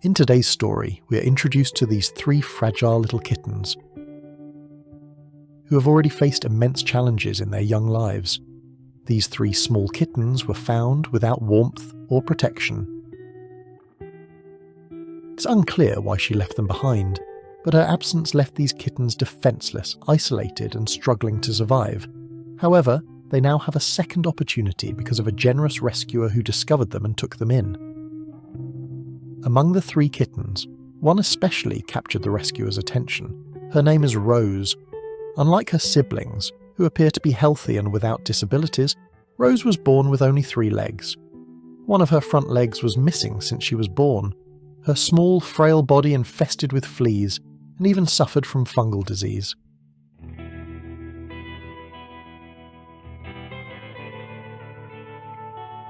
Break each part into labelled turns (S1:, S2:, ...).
S1: In today's story, we are introduced to these three fragile little kittens who have already faced immense challenges in their young lives. These three small kittens were found without warmth or protection. It's unclear why she left them behind, but her absence left these kittens defenseless, isolated, and struggling to survive. However, they now have a second opportunity because of a generous rescuer who discovered them and took them in. Among the three kittens, one especially captured the rescuer's attention. Her name is Rose. Unlike her siblings, who appear to be healthy and without disabilities, Rose was born with only 3 legs. One of her front legs was missing since she was born. Her small, frail body infested with fleas, and even suffered from fungal disease.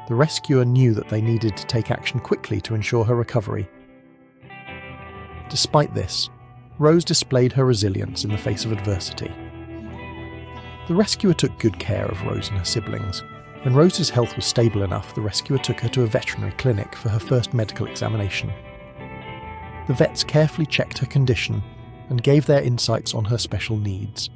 S1: The rescuer knew that they needed to take action quickly to ensure her recovery. Despite this, Rose displayed her resilience in the face of adversity. The rescuer took good care of Rose and her siblings. When Rose's health was stable enough, the rescuer took her to a veterinary clinic for her first medical examination. The vets carefully checked her condition and gave their insights on her special needs.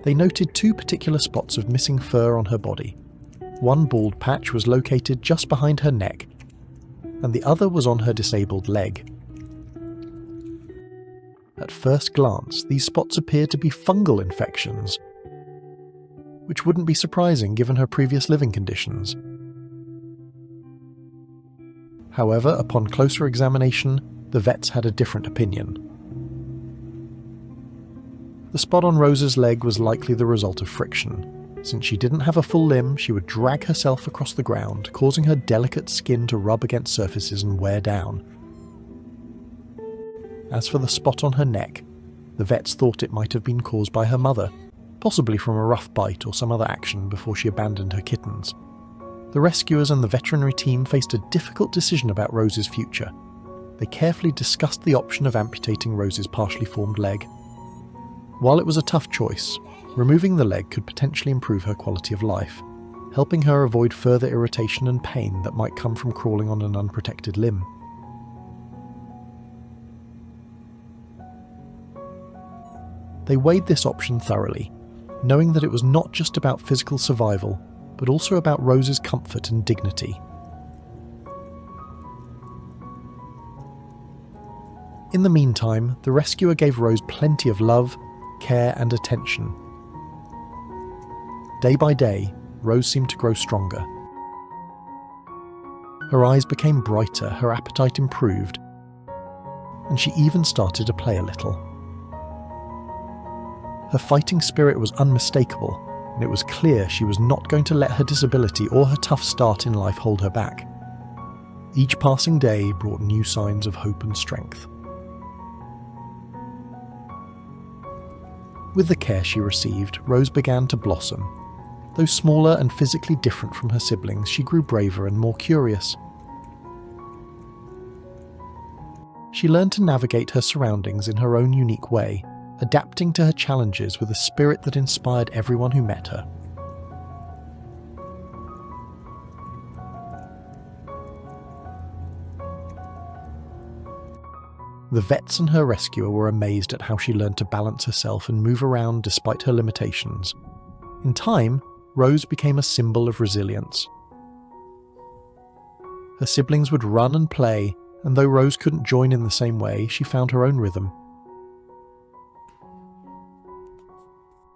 S1: They noted 2 particular spots of missing fur on her body. One bald patch was located just behind her neck, and the other was on her disabled leg. At first glance, these spots appeared to be fungal infections, which wouldn't be surprising given her previous living conditions. However, upon closer examination, the vets had a different opinion. The spot on Rose's leg was likely the result of friction. Since she didn't have a full limb, she would drag herself across the ground, causing her delicate skin to rub against surfaces and wear down. As for the spot on her neck, the vets thought it might have been caused by her mother, possibly from a rough bite or some other action before she abandoned her kittens. The rescuers and the veterinary team faced a difficult decision about Rose's future. They carefully discussed the option of amputating Rose's partially formed leg. While it was a tough choice, removing the leg could potentially improve her quality of life, helping her avoid further irritation and pain that might come from crawling on an unprotected limb. They weighed this option thoroughly, knowing that it was not just about physical survival, but also about Rose's comfort and dignity. In the meantime, the rescuer gave Rose plenty of love, care, and attention. Day by day, Rose seemed to grow stronger. Her eyes became brighter, her appetite improved, and she even started to play a little. Her fighting spirit was unmistakable, and it was clear she was not going to let her disability or her tough start in life hold her back. Each passing day brought new signs of hope and strength. With the care she received, Rose began to blossom. Though smaller and physically different from her siblings, she grew braver and more curious. She learned to navigate her surroundings in her own unique way, adapting to her challenges with a spirit that inspired everyone who met her. The vets and her rescuer were amazed at how she learned to balance herself and move around despite her limitations. In time, Rose became a symbol of resilience. Her siblings would run and play, and though Rose couldn't join in the same way, she found her own rhythm.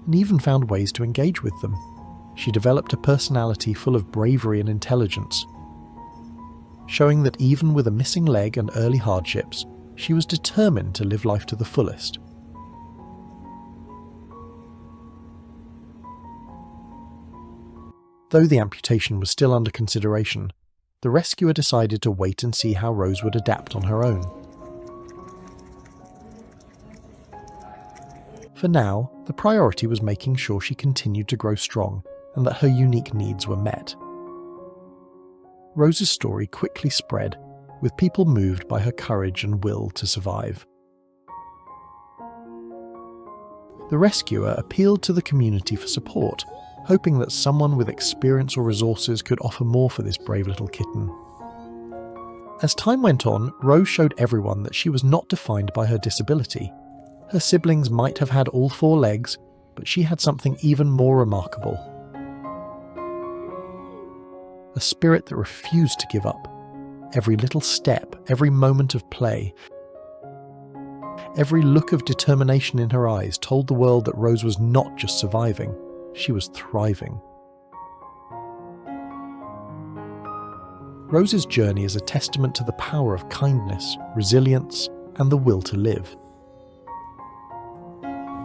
S1: And even found ways to engage with them. She developed a personality full of bravery and intelligence, showing that even with a missing leg and early hardships, she was determined to live life to the fullest. Though the amputation was still under consideration, the rescuer decided to wait and see how Rose would adapt on her own. For now, the priority was making sure she continued to grow strong and that her unique needs were met. Rose's story quickly spread, with people moved by her courage and will to survive. The rescuer appealed to the community for support, hoping that someone with experience or resources could offer more for this brave little kitten. As time went on, Rose showed everyone that she was not defined by her disability. Her siblings might have had all 4 legs, but she had something even more remarkable. A spirit that refused to give up. Every little step, every moment of play, every look of determination in her eyes told the world that Rose was not just surviving, she was thriving. Rose's journey is a testament to the power of kindness, resilience, and the will to live.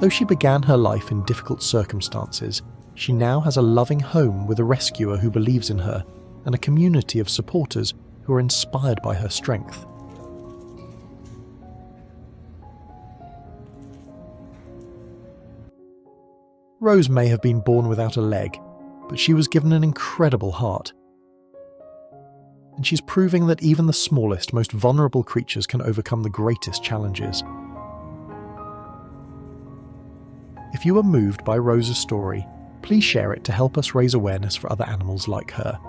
S1: Though she began her life in difficult circumstances, she now has a loving home with a rescuer who believes in her and a community of supporters who are inspired by her strength. Rose may have been born without a leg, but she was given an incredible heart. And she's proving that even the smallest, most vulnerable creatures can overcome the greatest challenges. If you are moved by Rose's story, please share it to help us raise awareness for other animals like her.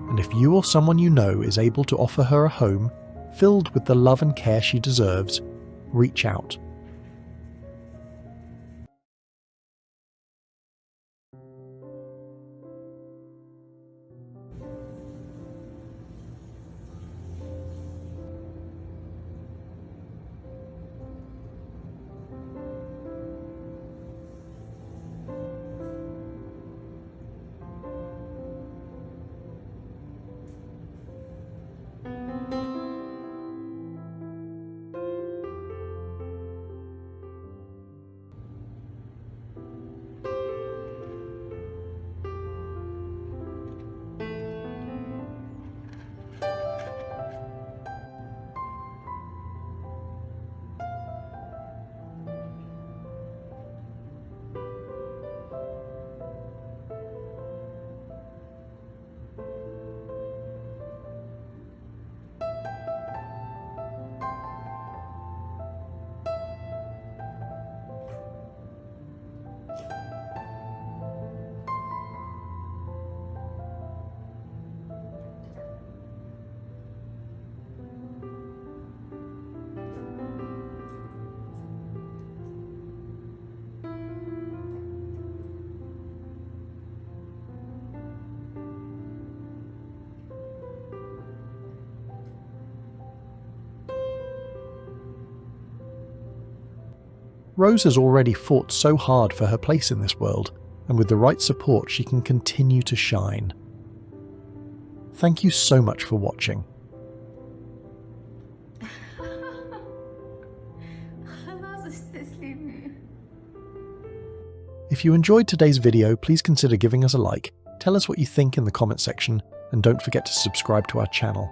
S1: And if you or someone you know is able to offer her a home filled with the love and care she deserves, reach out. Rose has already fought so hard for her place in this world, and with the right support she can continue to shine. Thank you so much for watching. If you enjoyed today's video, please consider giving us a like, tell us what you think in the comment section, and don't forget to subscribe to our channel.